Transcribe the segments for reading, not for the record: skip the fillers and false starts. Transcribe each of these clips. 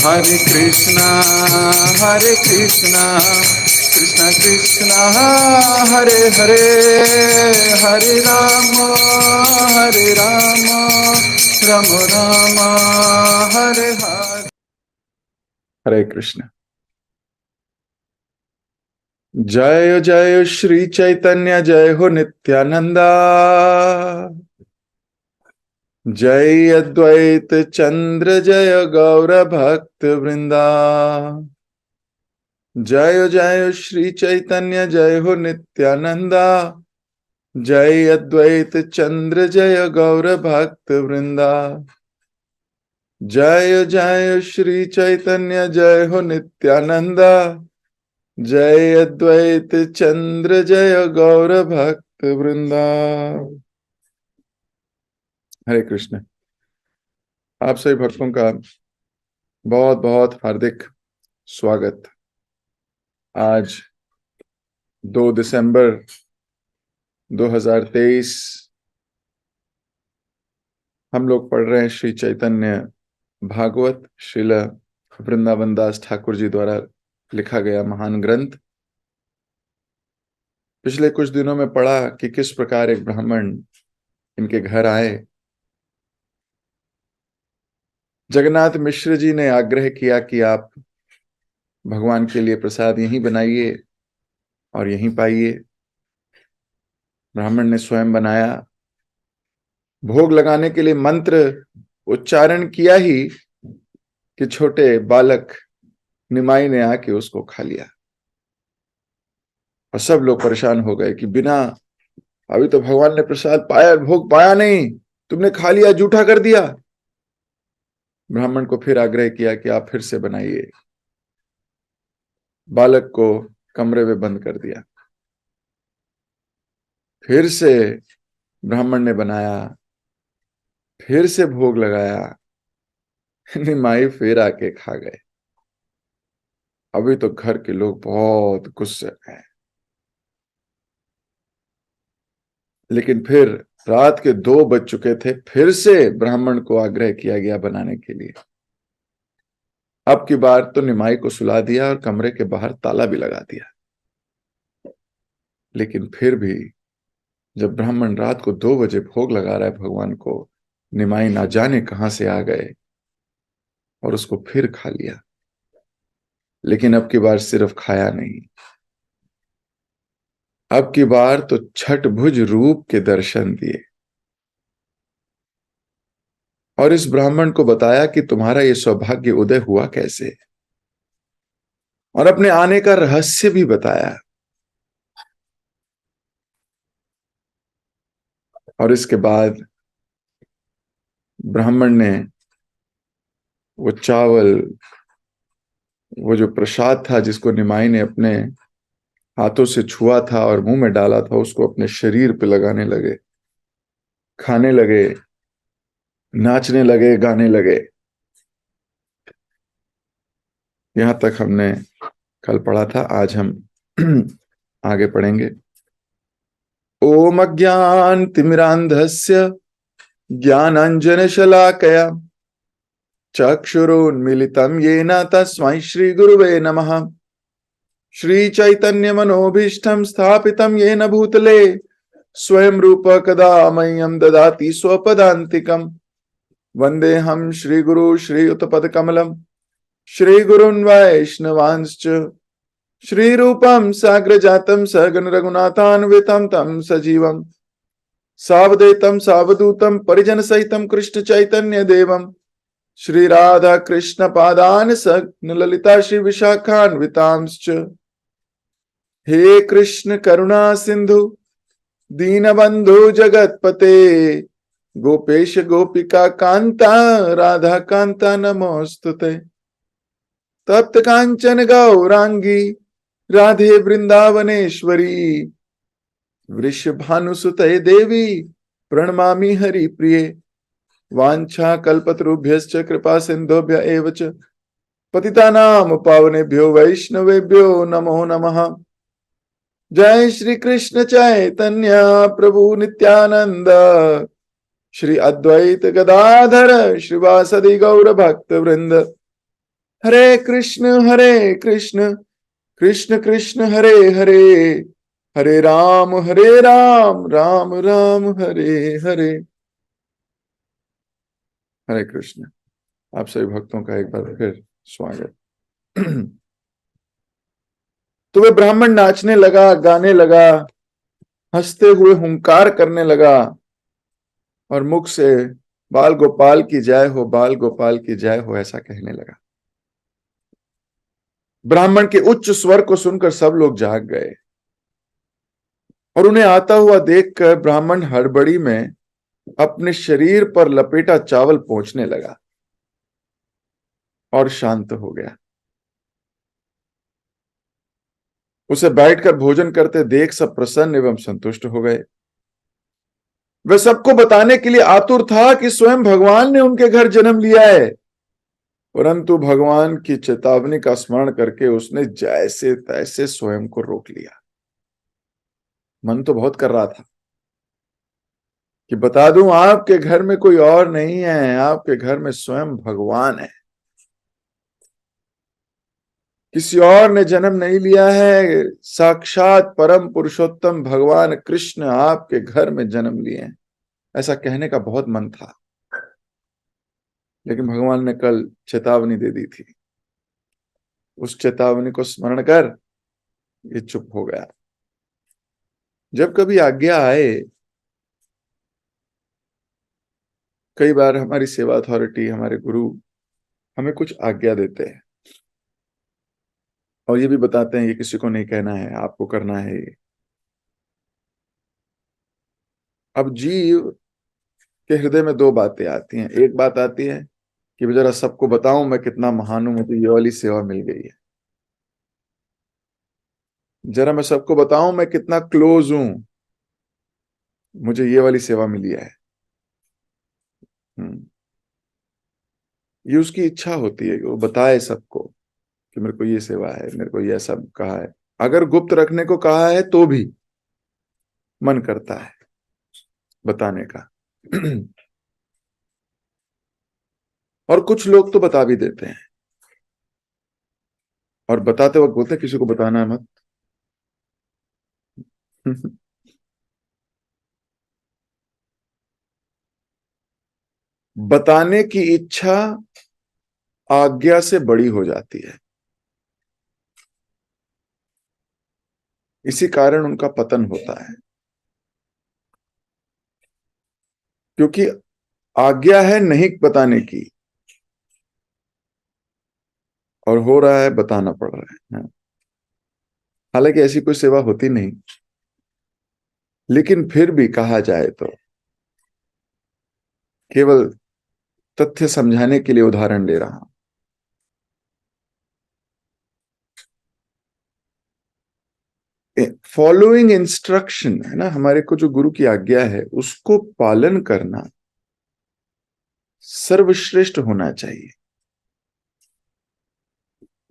Hare Krishna, Krishna Krishna, Hare Hare, Hare Rama, Rama Rama, Hare Hare. Hare Krishna. जय जय श्री चैतन्य, जय हो नित्यानंदा, जय अद्वैत चंद्र, जय गौर भक्त वृंदा। जय जय श्री चैतन्य, जय हो नित्यानंदा, जय अद्वैत चंद्र, जय गौर भक्त वृंदा। जय जय श्री चैतन्य, जय हो नित्यानंदा, जय अद्वैत चंद्र, जय गौर भक्त वृंदा। हरे कृष्ण। आप सभी भक्तों का बहुत बहुत हार्दिक स्वागत। आज 2 दिसंबर 2023 हम लोग पढ़ रहे हैं श्री चैतन्य भागवत, श्रील वृंदावन दास ठाकुर जी द्वारा लिखा गया महान ग्रंथ। पिछले कुछ दिनों में पढ़ा कि किस प्रकार एक ब्राह्मण इनके घर आए। जगन्नाथ मिश्र जी ने आग्रह किया कि आप भगवान के लिए प्रसाद यहीं बनाइए और यहीं पाइए। ब्राह्मण ने स्वयं बनाया। भोग लगाने के लिए मंत्र उच्चारण किया ही कि छोटे बालक निमाई ने आके उसको खा लिया। और सब लोग परेशान हो गए कि बिना, अभी तो भगवान ने प्रसाद पाया, भोग पाया नहीं, तुमने खा लिया, जूठा कर दिया। ब्राह्मण को फिर आग्रह किया कि आप फिर से बनाइए। बालक को कमरे में बंद कर दिया। फिर से ब्राह्मण ने बनाया, फिर से भोग लगाया। निमाई फिर आके खा गए। अभी तो घर के लोग बहुत गुस्से में हैं। लेकिन फिर रात के 2 बज चुके थे, फिर से ब्राह्मण को आग्रह किया गया बनाने के लिए। अब की बार तो निमाई को सुला दिया और कमरे के बाहर ताला भी लगा दिया। लेकिन फिर भी जब ब्राह्मण रात को 2 बजे भोग लगा रहा है भगवान को, निमाई ना जाने कहां से आ गए और उसको फिर खा लिया। लेकिन अब की बार सिर्फ खाया नहीं, अब की बार तो छठ भुज रूप के दर्शन दिए और इस ब्राह्मण को बताया कि तुम्हारा ये सौभाग्य उदय हुआ कैसे, और अपने आने का रहस्य भी बताया। और इसके बाद ब्राह्मण ने वो चावल, वो जो प्रसाद था जिसको निमाई ने अपने हाथों से छुआ था और मुंह में डाला था, उसको अपने शरीर पे लगाने लगे, खाने लगे, नाचने लगे, गाने लगे। यहां तक हमने कल पढ़ा था। आज हम आगे पढ़ेंगे। ओम अज्ञान तिमिरांधस्य ज्ञानांजन शलाकया चक्षुरुन्मीलितं येन तस्मै श्री गुरुवे नमः। श्री चैतन्य मनोभीष्टं स्थापितं येन भूतले स्वयं रूप कदा मह्यं ददाति स्वपदान्तिकम्। वन्देऽहं श्री गुरु श्रीयुतपदकमलं श्री गुरुन् वैष्णवांश्च श्रीरूपं साग्रजातं सगण रघुनाथान्वितं तं सजीवं सावधूतं सावधूतं परिजन सहितं कृष्ण चैतन्य देवं श्री राधा कृष्ण पादान सग्न ललिता श्री विशाखान्वितांश्च। हे कृष्ण करुणा सिंधु दीनबंधु जगतपते गोपेश गोपिका कांता राधा कांता नमोस्तुते। तप्त कांचन गौरांगी राधे वृंदावनेश्वरी वृषभानुसुते देवी प्रणमामि हरि प्रिये। वांछा कल्पतरुभ्यश्च कृपा सिंधुभ्य एव च पतितानां पावनेभ्यो वैष्णवेभ्यो नमो नमः। जय श्री कृष्ण चैतन्य प्रभु नित्यानंद श्री अद्वैत गदाधर श्रीवासदि गौर भक्त वृंद। हरे कृष्ण कृष्ण कृष्ण हरे हरे, हरे राम राम राम हरे हरे। हरे कृष्ण। आप सभी भक्तों का एक बार फिर स्वागत। तो वे ब्राह्मण नाचने लगा, गाने लगा, हंसते हुए हुंकार करने लगा और मुख से बाल गोपाल की जय हो, बाल गोपाल की जय हो ऐसा कहने लगा। ब्राह्मण के उच्च स्वर को सुनकर सब लोग जाग गए और उन्हें आता हुआ देखकर ब्राह्मण हड़बड़ी में अपने शरीर पर लपेटा चावल पोंछने लगा और शांत हो गया। उसे बैठकर भोजन करते देख सब प्रसन्न एवं संतुष्ट हो गए। वह सबको बताने के लिए आतुर था कि स्वयं भगवान ने उनके घर जन्म लिया है, परंतु भगवान की चेतावनी का स्मरण करके उसने जैसे तैसे स्वयं को रोक लिया। मन तो बहुत कर रहा था कि बता दूं आपके घर में कोई और नहीं है, आपके घर में स्वयं भगवान है, किसी और ने जन्म नहीं लिया है, साक्षात परम पुरुषोत्तम भगवान कृष्ण आपके घर में जन्म लिए हैं, ऐसा कहने का बहुत मन था। लेकिन भगवान ने कल चेतावनी दे दी थी, उस चेतावनी को स्मरण कर ये चुप हो गया। जब कभी आज्ञा आए, कई बार हमारी सेवा अथॉरिटी, हमारे गुरु हमें कुछ आज्ञा देते हैं और ये भी बताते हैं ये किसी को नहीं कहना है, आपको करना है ये। अब जीव के हृदय में दो बातें आती हैं। एक बात आती है कि मैं जरा सबको बताऊं मैं कितना महान हूं, मुझे ये वाली सेवा मिल गई है, जरा मैं सबको बताऊं मैं कितना क्लोज हूं, मुझे ये वाली सेवा मिली है। हम्म, ये उसकी इच्छा होती है कि वो बताए सबको कि मेरे को ये सेवा है, मेरे को ये सब कहा है। अगर गुप्त रखने को कहा है तो भी मन करता है बताने का। और कुछ लोग तो बता भी देते हैं और बताते वक्त बोलते हैं किसी को बताना मत। बताने की इच्छा आज्ञा से बड़ी हो जाती है, इसी कारण उनका पतन होता है, क्योंकि आज्ञा है नहीं बताने की और हो रहा है बताना पड़ रहा है। हालांकि ऐसी कोई सेवा होती नहीं, लेकिन फिर भी कहा जाए तो केवल तथ्य समझाने के लिए उदाहरण दे रहा हूं। फॉलोइंग इंस्ट्रक्शन है ना, हमारे को जो गुरु की आज्ञा है उसको पालन करना सर्वश्रेष्ठ होना चाहिए।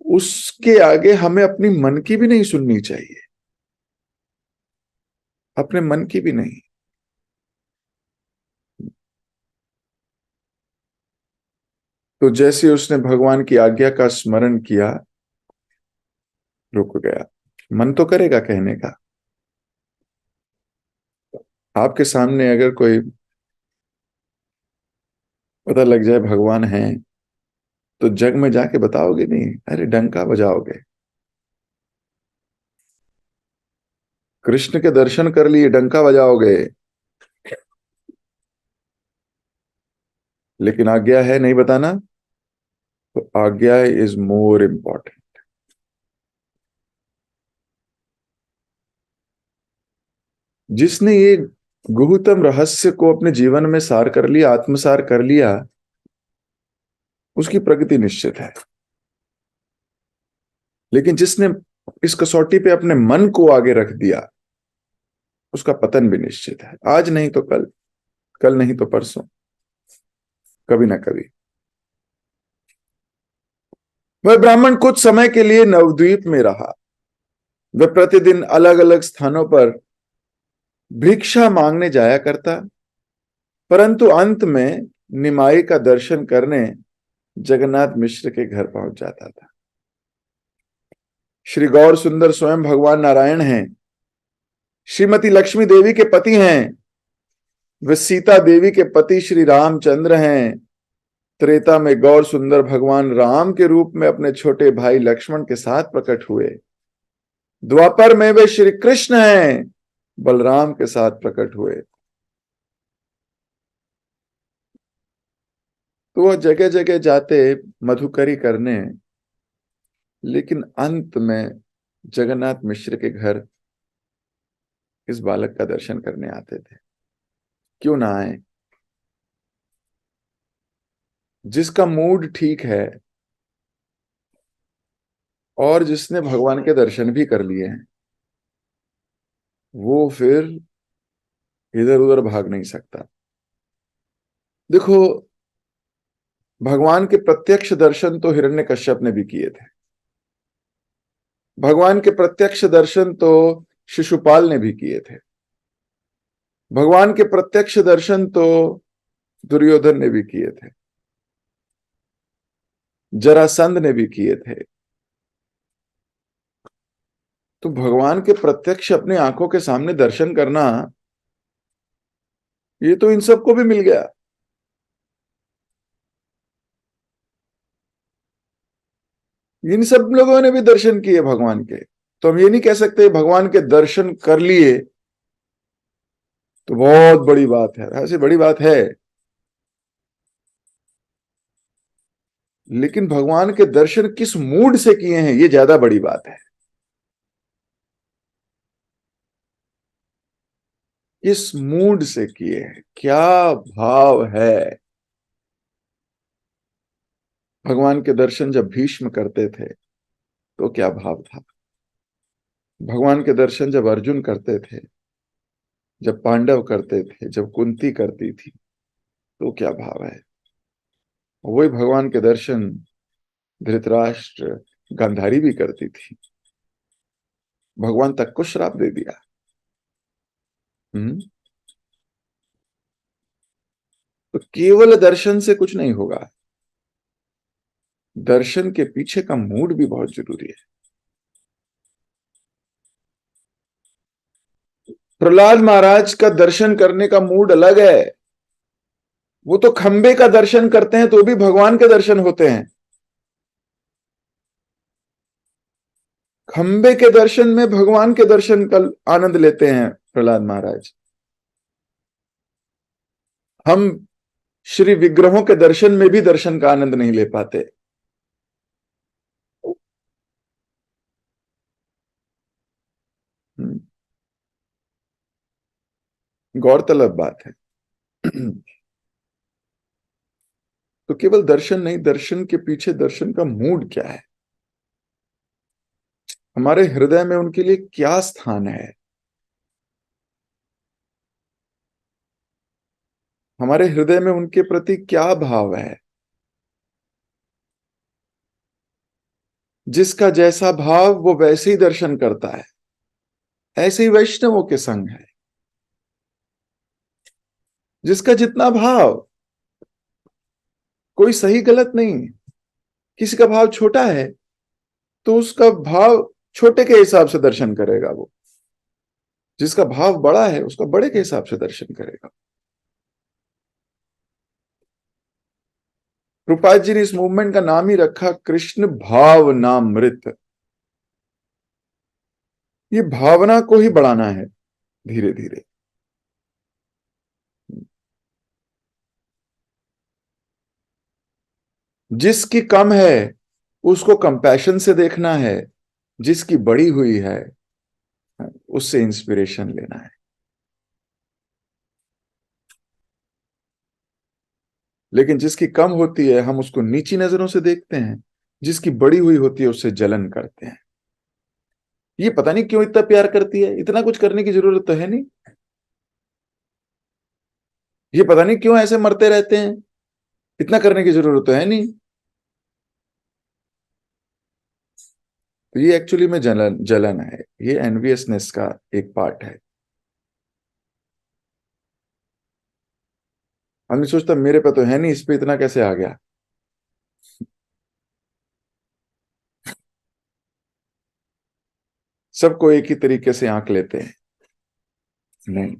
उसके आगे हमें अपनी मन की भी नहीं सुननी चाहिए, अपने मन की भी नहीं। तो जैसे उसने भगवान की आज्ञा का स्मरण किया, रुक गया। मन तो करेगा कहने का। आपके सामने अगर कोई पता लग जाए भगवान है, तो जग में जाके बताओगे नहीं, अरे डंका बजाओगे। कृष्ण के दर्शन कर लिए डंका बजाओगे, लेकिन आज्ञा है नहीं बताना, तो आज्ञा इज मोर इंपॉर्टेंट। जिसने ये गुहतम रहस्य को अपने जीवन में सार कर लिया, आत्मसार कर लिया, उसकी प्रगति निश्चित है। लेकिन जिसने इस कसौटी पे अपने मन को आगे रख दिया, उसका पतन भी निश्चित है। आज नहीं तो कल, कल नहीं तो परसों, कभी ना कभी। वह ब्राह्मण कुछ समय के लिए नवद्वीप में रहा। वह प्रतिदिन अलग अलग स्थानों पर भिक्षा मांगने जाया करता, परंतु अंत में निमाई का दर्शन करने जगन्नाथ मिश्र के घर पहुंच जाता था। श्री गौर सुंदर स्वयं भगवान नारायण हैं, श्रीमती लक्ष्मी देवी के पति हैं, वे सीता देवी के पति श्री रामचंद्र हैं। त्रेता में गौर सुंदर भगवान राम के रूप में अपने छोटे भाई लक्ष्मण के साथ प्रकट हुए। द्वापर में वे श्री कृष्ण हैं, बलराम के साथ प्रकट हुए। तो वह जगह जगह जाते मधुकरी करने, लेकिन अंत में जगन्नाथ मिश्र के घर इस बालक का दर्शन करने आते थे। क्यों ना आए? जिसका मूड ठीक है और जिसने भगवान के दर्शन भी कर लिए हैं, वो फिर इधर उधर भाग नहीं सकता। देखो, भगवान के प्रत्यक्ष दर्शन तो हिरण्यकश्यप ने भी किए थे, भगवान के प्रत्यक्ष दर्शन तो शिशुपाल ने भी किए थे, भगवान के प्रत्यक्ष दर्शन तो दुर्योधन ने भी किए थे, जरासंध ने भी किए थे। तो भगवान के प्रत्यक्ष अपने आंखों के सामने दर्शन करना, ये तो इन सबको भी मिल गया। इन सब लोगों ने भी दर्शन किए भगवान के। तो हम ये नहीं कह सकते भगवान के दर्शन कर लिए तो बहुत बड़ी बात है। ऐसी बड़ी बात है, लेकिन भगवान के दर्शन किस मूड से किए हैं, ये ज्यादा बड़ी बात है। किस मूड से किए हैं, क्या भाव है। भगवान के दर्शन जब भीष्म करते थे तो क्या भाव था, भगवान के दर्शन जब अर्जुन करते थे, जब पांडव करते थे, जब कुंती करती थी, तो क्या भाव है। वही भगवान के दर्शन धृतराष्ट्र गांधारी भी करती थी, भगवान तक को श्राप दे दिया। हम्म। तो केवल दर्शन से कुछ नहीं होगा, दर्शन के पीछे का मूड भी बहुत जरूरी है। प्रहलाद महाराज का दर्शन करने का मूड अलग है। वो तो खंबे का दर्शन करते हैं तो भी भगवान के दर्शन होते हैं। खंबे के दर्शन में भगवान के दर्शन का आनंद लेते हैं प्रहलाद महाराज। हम श्री विग्रहों के दर्शन में भी दर्शन का आनंद नहीं ले पाते। गौरतलब बात है। तो केवल दर्शन नहीं, दर्शन के पीछे दर्शन का मूड क्या है, हमारे हृदय में उनके लिए क्या स्थान है, हमारे हृदय में उनके प्रति क्या भाव है। जिसका जैसा भाव वो वैसे ही दर्शन करता है। ऐसे ही वैष्णवों के संग है, जिसका जितना भाव, कोई सही गलत नहीं। किसी का भाव छोटा है तो उसका भाव छोटे के हिसाब से दर्शन करेगा वो, जिसका भाव बड़ा है उसका बड़े के हिसाब से दर्शन करेगा। रूपाल जी ने इस मूवमेंट का नाम ही रखा कृष्ण भावनामृत। ये भावना को ही बढ़ाना है धीरे धीरे। जिसकी कम है उसको कंपैशन से देखना है, जिसकी बड़ी हुई है उससे इंस्पिरेशन लेना है। लेकिन जिसकी कम होती है हम उसको नीची नजरों से देखते हैं, जिसकी बड़ी हुई होती है उससे जलन करते हैं। ये पता नहीं क्यों इतना प्यार करती है, इतना कुछ करने की जरूरत तो है नहीं। ये पता नहीं क्यों ऐसे मरते रहते हैं, इतना करने की जरूरत तो है नहीं। तो ये एक्चुअली में जलन जलन है, ये एनवियसनेस का एक पार्ट है। हम नहीं सोचता मेरे पे तो है नहीं, इस पे इतना कैसे आ गया। सबको एक ही तरीके से आंक लेते हैं। नहीं,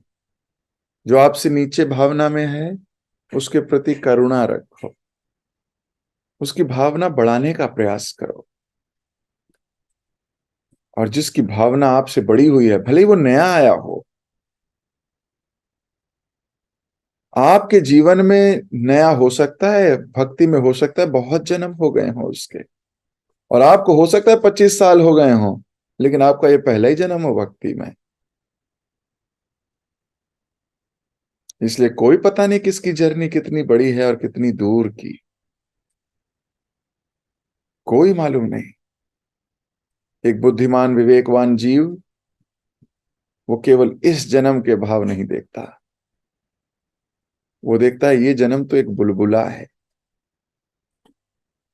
जो आपसे नीचे भावना में है उसके प्रति करुणा रखो, उसकी भावना बढ़ाने का प्रयास करो। और जिसकी भावना आपसे बड़ी हुई है, भले ही वो नया आया हो, आपके जीवन में नया हो सकता है, भक्ति में हो सकता है बहुत जन्म हो गए हों उसके, और आपको हो सकता है 25 साल हो गए हों, लेकिन आपका ये पहला ही जन्म हो भक्ति में। इसलिए कोई पता नहीं किसकी जर्नी कितनी बड़ी है और कितनी दूर की, कोई मालूम नहीं। एक बुद्धिमान विवेकवान जीव वो केवल इस जन्म के भाव नहीं देखता, वो देखता है ये जन्म तो एक बुलबुला है,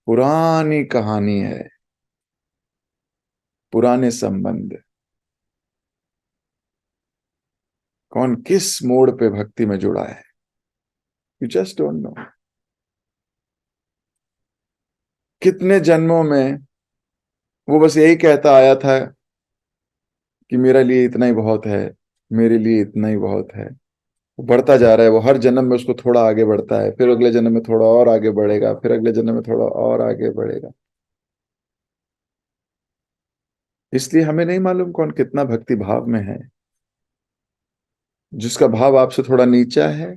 पुरानी कहानी है, पुराने संबंध, कौन किस मोड़ पे भक्ति में जुड़ा है, यू जस्ट डोंट नो। कितने जन्मों में वो बस यही कहता आया था कि मेरे लिए इतना ही बहुत है, मेरे लिए इतना ही बहुत है। वो बढ़ता जा रहा है, वो हर जन्म में उसको थोड़ा आगे बढ़ता है, फिर अगले जन्म में थोड़ा और आगे बढ़ेगा, फिर अगले जन्म में थोड़ा और आगे बढ़ेगा। इसलिए हमें नहीं मालूम कौन कितना भक्ति भाव में है। जिसका भाव आपसे थोड़ा नीचा है,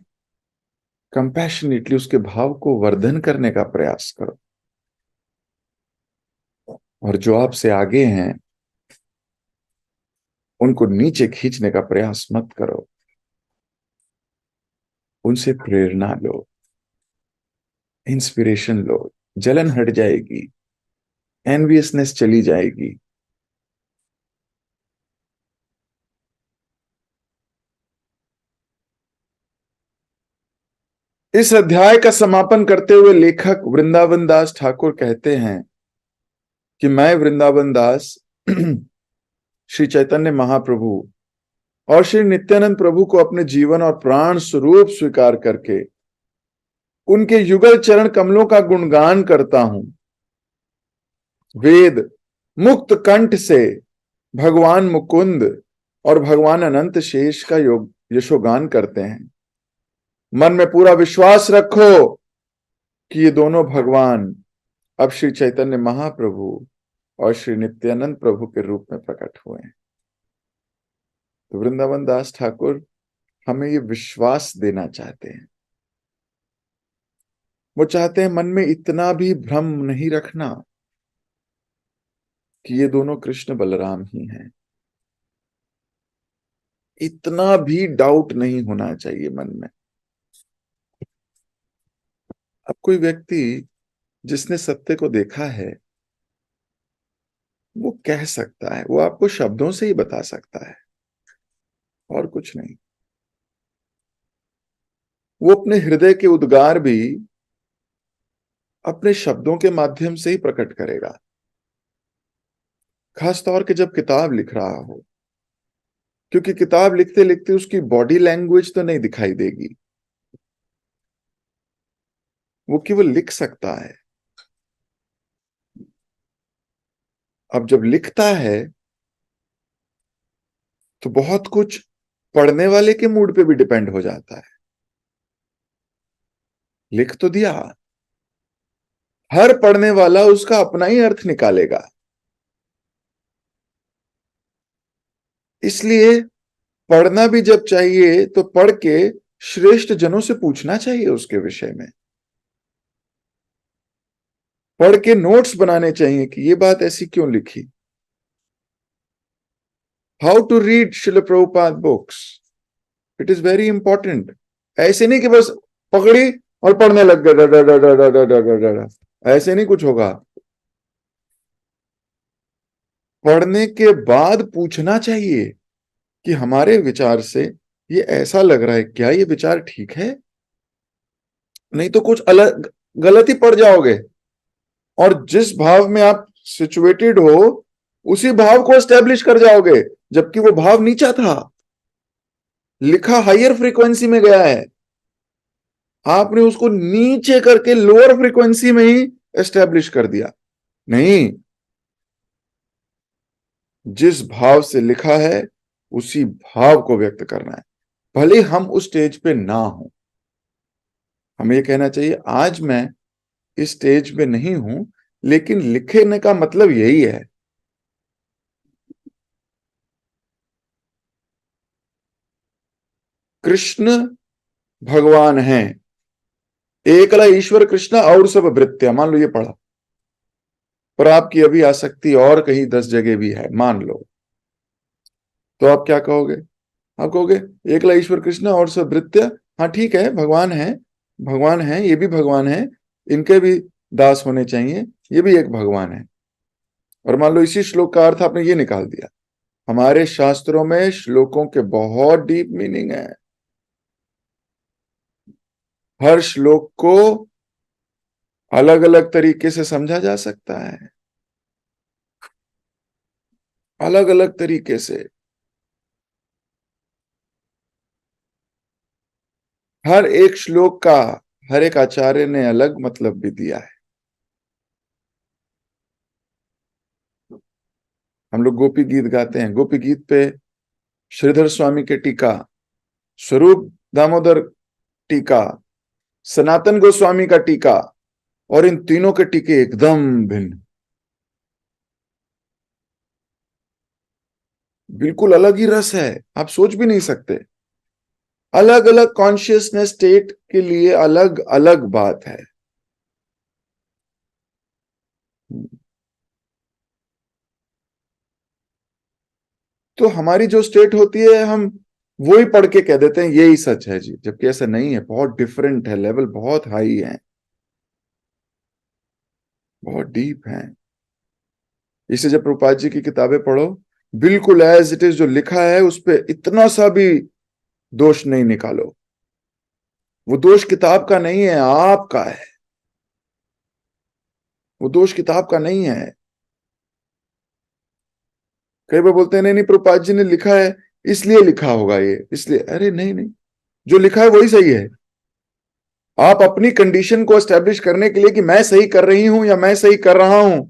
कंपैशनेटली उसके भाव को वर्धन करने का प्रयास करो। और जो आपसे आगे हैं उनको नीचे खींचने का प्रयास मत करो, उनसे प्रेरणा लो, इंस्पिरेशन लो। जलन हट जाएगी, एनवियसनेस चली जाएगी। इस अध्याय का समापन करते हुए लेखक वृंदावन दास ठाकुर कहते हैं कि मैं वृंदावन दास श्री चैतन्य महाप्रभु और श्री नित्यानंद प्रभु को अपने जीवन और प्राण स्वरूप स्वीकार करके उनके युगल चरण कमलों का गुणगान करता हूं। वेद मुक्त कंठ से भगवान मुकुंद और भगवान अनंत शेष का योग यशोगान करते हैं। मन में पूरा विश्वास रखो कि ये दोनों भगवान अब श्री चैतन्य महाप्रभु और श्री नित्यानंद प्रभु के रूप में प्रकट हुए हैं। तो वृंदावन दास ठाकुर हमें ये विश्वास देना चाहते हैं। वो चाहते हैं मन में इतना भी भ्रम नहीं रखना कि ये दोनों कृष्ण बलराम ही हैं। इतना भी डाउट नहीं होना चाहिए मन में। अब कोई व्यक्ति जिसने सत्य को देखा है वो कह सकता है, वो आपको शब्दों से ही बता सकता है और कुछ नहीं। वो अपने हृदय के उद्गार भी अपने शब्दों के माध्यम से ही प्रकट करेगा, खास तौर के जब किताब लिख रहा हो, क्योंकि किताब लिखते लिखते उसकी बॉडी लैंग्वेज तो नहीं दिखाई देगी, वो केवल लिख सकता है। अब जब लिखता है तो बहुत कुछ पढ़ने वाले के मूड पे भी डिपेंड हो जाता है। लिख तो दिया, हर पढ़ने वाला उसका अपना ही अर्थ निकालेगा। इसलिए पढ़ना भी जब चाहिए तो पढ़ के श्रेष्ठ जनों से पूछना चाहिए उसके विषय में, पढ़ के नोट्स बनाने चाहिए कि ये बात ऐसी क्यों लिखी। How to read Srila Prabhupada books, it is very important. ऐसे नहीं कि बस पकड़ी और पढ़ने लग गए, ऐसे नहीं कुछ होगा। पढ़ने के बाद पूछना चाहिए कि हमारे विचार से ये ऐसा लग रहा है, क्या ये विचार ठीक है? नहीं तो कुछ अलग गलत ही पड़ जाओगे। और जिस भाव में आप सिचुएटेड हो उसी भाव को एस्टेब्लिश कर जाओगे, जबकि वो भाव नीचा था, लिखा हायर फ्रीक्वेंसी में गया है, आपने उसको नीचे करके लोअर फ्रीक्वेंसी में ही एस्टेब्लिश कर दिया। नहीं, जिस भाव से लिखा है उसी भाव को व्यक्त करना है, भले हम उस स्टेज पे ना हो। हमें ये कहना चाहिए आज मैं इस स्टेज पे नहीं हूं, लेकिन लिखने का मतलब यही है। कृष्ण भगवान हैं, एकला ईश्वर कृष्ण और सब भृत्य, मान लो ये पढ़ा, पर आपकी अभी आसक्ति और कहीं 10 जगह भी है, मान लो, तो आप क्या कहोगे? आप कहोगे एकला ईश्वर कृष्ण और सब भृत्य, हाँ ठीक है, भगवान है, भगवान है, ये भी भगवान है, इनके भी दास होने चाहिए, ये भी एक भगवान है। और मान लो इसी श्लोक का अर्थ आपने ये निकाल दिया। हमारे शास्त्रों में श्लोकों के बहुत डीप मीनिंग है, हर श्लोक को अलग अलग तरीके से समझा जा सकता है, अलग अलग तरीके से। हर एक श्लोक का हर एक आचार्य ने अलग मतलब भी दिया है। हम लोग गोपी गीत गाते हैं, गोपी गीत पे श्रीधर स्वामी के टीका, स्वरूप दामोदर टीका, सनातन गोस्वामी का टीका, और इन तीनों के टीके एकदम भिन्न, बिल्कुल अलग ही रस है, आप सोच भी नहीं सकते। अलग अलग कॉन्शियसनेस स्टेट के लिए अलग अलग बात है। तो हमारी जो स्टेट होती है, हम वो ही पढ़ के कह देते हैं यही सच है जी, जबकि ऐसा नहीं है, बहुत डिफरेंट है, लेवल बहुत हाई है, बहुत डीप है। इसे जब प्रभुपाद जी की किताबें पढ़ो, बिल्कुल एज इट इज जो लिखा है उस पर इतना सा भी दोष नहीं निकालो। वो दोष किताब का नहीं है, आपका है। वो दोष किताब का नहीं है। कई बार बोलते हैं नहीं नहीं प्रभुपाद जी ने लिखा है इसलिए लिखा होगा ये, इसलिए, अरे नहीं नहीं, जो लिखा है वही सही है। आप अपनी कंडीशन को एस्टेब्लिश करने के लिए कि मैं सही कर रही हूं या मैं सही कर रहा हूं,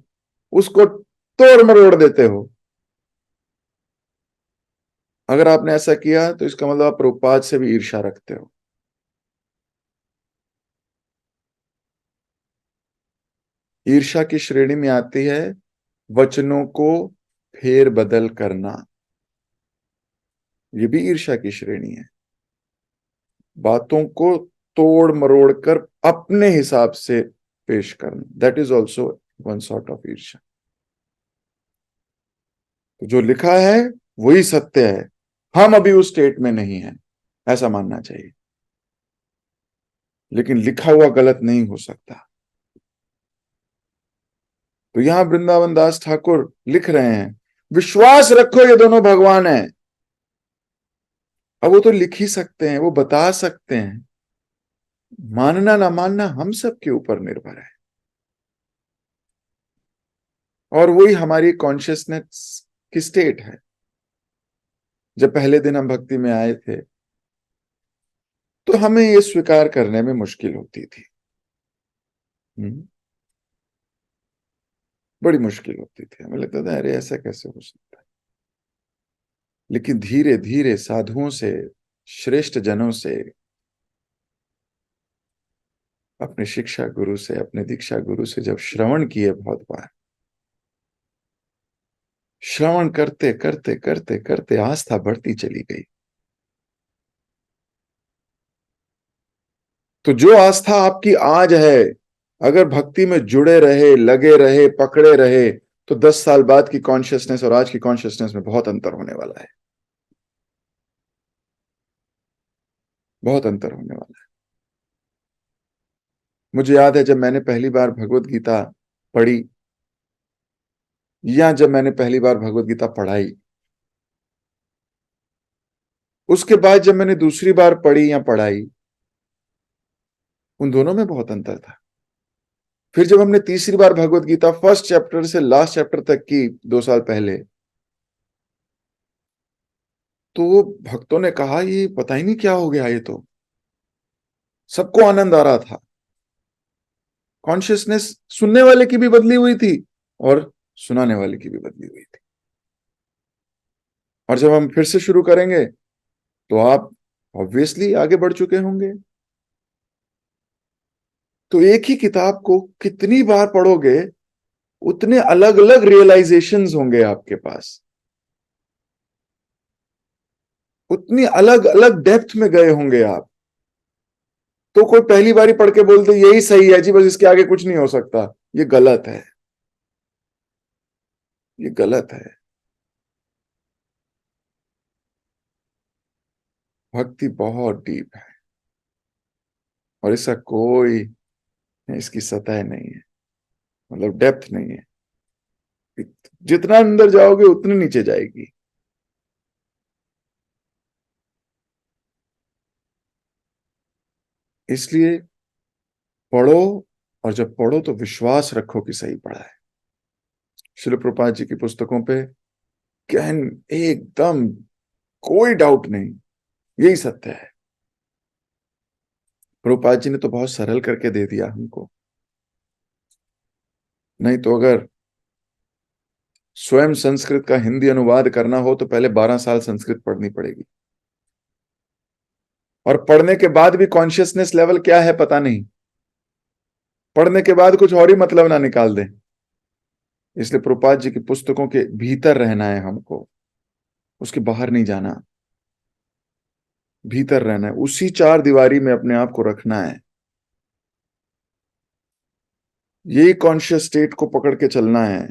उसको तोड़ मरोड़ देते हो। अगर आपने ऐसा किया तो इसका मतलब आप प्रभुपाद से भी ईर्ष्या रखते हो। ईर्ष्या की श्रेणी में आती है वचनों को फेर बदल करना, ये भी ईर्ष्या की श्रेणी है। बातों को तोड़ मरोड़ कर अपने हिसाब से पेश करना, that is also one sort of ईर्ष्या। तो जो लिखा है वही सत्य है, हम अभी उस स्टेट में नहीं है, ऐसा मानना चाहिए। लेकिन लिखा हुआ गलत नहीं हो सकता। तो यहां वृंदावन दास ठाकुर लिख रहे हैं, विश्वास रखो ये दोनों भगवान हैं। अब वो तो लिख ही सकते हैं, वो बता सकते हैं, मानना ना मानना हम सब के ऊपर निर्भर है। और वही हमारी कॉन्शियसनेस की स्टेट है। जब पहले दिन हम भक्ति में आए थे तो हमें ये स्वीकार करने में मुश्किल होती थी, बड़ी मुश्किल होती थी, हमें लगता था अरे ऐसा कैसे हो सकता है। लेकिन धीरे धीरे साधुओं से, श्रेष्ठ जनों से, अपने शिक्षा गुरु से, अपने दीक्षा गुरु से जब श्रवण किए बहुत बार, श्रवण करते करते करते करते आस्था बढ़ती चली गई। तो जो आस्था आपकी आज है, अगर भक्ति में जुड़े रहे, लगे रहे, पकड़े रहे, तो 10 साल बाद की कॉन्शियसनेस और आज की कॉन्शियसनेस में बहुत अंतर होने वाला है, बहुत अंतर होने वाला है। मुझे याद है जब मैंने पहली बार भगवत गीता पढ़ी, या जब मैंने पहली बार भगवत गीता पढ़ाई, उसके बाद जब मैंने दूसरी बार पढ़ी या पढ़ाई, उन दोनों में बहुत अंतर था। फिर जब हमने तीसरी बार भगवत गीता फर्स्ट चैप्टर से लास्ट चैप्टर तक की 2 साल पहले, तो भक्तों ने कहा ये पता ही नहीं क्या हो गया, ये तो सबको आनंद आ रहा था। कॉन्शियसनेस सुनने वाले की भी बदली हुई थी और सुनाने वाले की भी बदली हुई थी। और जब हम फिर से शुरू करेंगे तो आप ऑब्वियसली आगे बढ़ चुके होंगे। तो एक ही किताब को कितनी बार पढ़ोगे उतने अलग अलग रियलाइजेशंस होंगे आपके पास, उतनी अलग अलग डेप्थ में गए होंगे आप। तो कोई पहली बारी पढ़ के बोलते यही सही है जी, बस इसके आगे कुछ नहीं हो सकता, ये गलत है, ये गलत है। भक्ति बहुत डीप है और इसका कोई, इसकी सतह नहीं है, मतलब डेप्थ नहीं है। जितना अंदर जाओगे उतनी नीचे जाएगी। इसलिए पढ़ो, और जब पढ़ो तो विश्वास रखो कि सही पढ़ा है। श्रील प्रभुपाद जी की पुस्तकों पे गहन, एकदम कोई डाउट नहीं, यही सत्य है। प्रभुपाद जी ने तो बहुत सरल करके दे दिया हमको। नहीं तो अगर स्वयं संस्कृत का हिंदी अनुवाद करना हो तो पहले 12 साल संस्कृत पढ़नी पड़ेगी, और पढ़ने के बाद भी कॉन्शियसनेस लेवल क्या है पता नहीं, पढ़ने के बाद कुछ और ही मतलब ना निकाल दें। इसलिए प्रभुपाद जी की पुस्तकों के भीतर रहना है हमको, उसके बाहर नहीं जाना, भीतर रहना है, उसी चार दीवारी में अपने आप को रखना है। यही कॉन्शियस स्टेट को पकड़ के चलना है।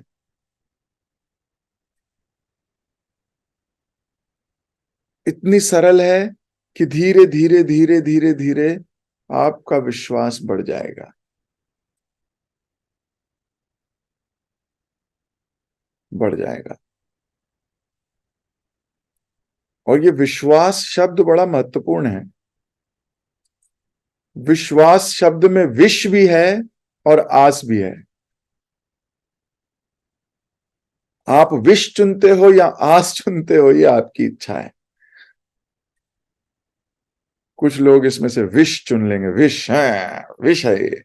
इतनी सरल है कि धीरे धीरे धीरे धीरे धीरे आपका विश्वास बढ़ जाएगा, बढ़ जाएगा। और ये विश्वास शब्द बड़ा महत्वपूर्ण है। विश्वास शब्द में विश भी है और आस भी है। आप विश चुनते हो या आस चुनते हो, ये आपकी इच्छा है। कुछ लोग इसमें से विश चुन लेंगे, विश है, विश है ये,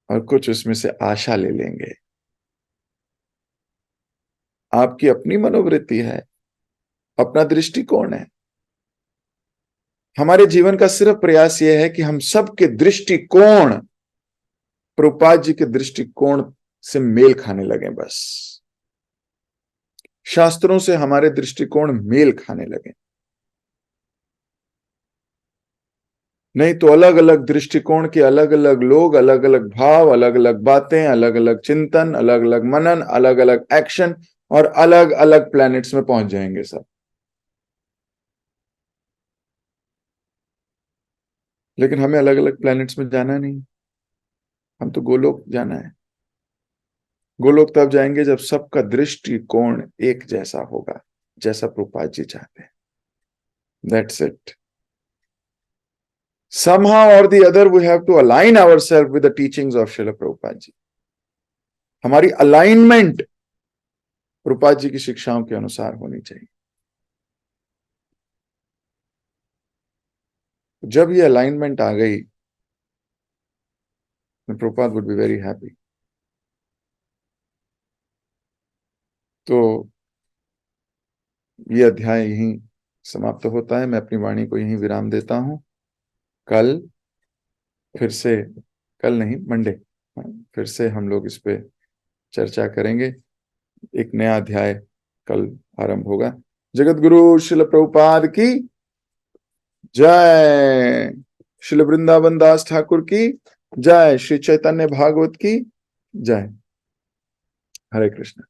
और कुछ उसमें से आशा ले लेंगे। आपकी अपनी मनोवृत्ति है, अपना दृष्टिकोण है। हमारे जीवन का सिर्फ प्रयास यह है कि हम सबके दृष्टिकोण प्रभुपाद जी के दृष्टिकोण से मेल खाने लगे, बस शास्त्रों से हमारे दृष्टिकोण मेल खाने लगे। नहीं तो अलग अलग दृष्टिकोण के अलग अलग लोग, अलग अलग भाव, अलग अलग बातें, अलग अलग चिंतन, अलग अलग मनन, अलग अलग एक्शन, और अलग अलग प्लैनेट्स में पहुंच जाएंगे सब। लेकिन हमें अलग अलग प्लैनेट्स में जाना नहीं, हम तो गोलोक जाना है। गोलोक तब जाएंगे जब सबका दृष्टिकोण एक जैसा होगा, जैसा प्रभुपाद जी चाहते हैं। That's it. Somehow or the other we have to align ourselves with the teachings of Srila Prabhupada ji. हमारी अलाइनमेंट प्रभुपाद जी की शिक्षाओं के अनुसार होनी चाहिए। जब ये अलाइनमेंट आ गई, Prabhupada would be very happy. तो ये अध्याय यहीं समाप्त होता है। मैं अपनी वाणी को यहीं विराम देता हूं। कल फिर से, कल नहीं, मंडे फिर से हम लोग इस पे चर्चा करेंगे। एक नया अध्याय कल आरंभ होगा। जगत गुरु श्रील प्रभुपाद की जय। श्रील वृंदावन दास ठाकुर की जय। श्री चैतन्य भागवत की जय। हरे कृष्ण।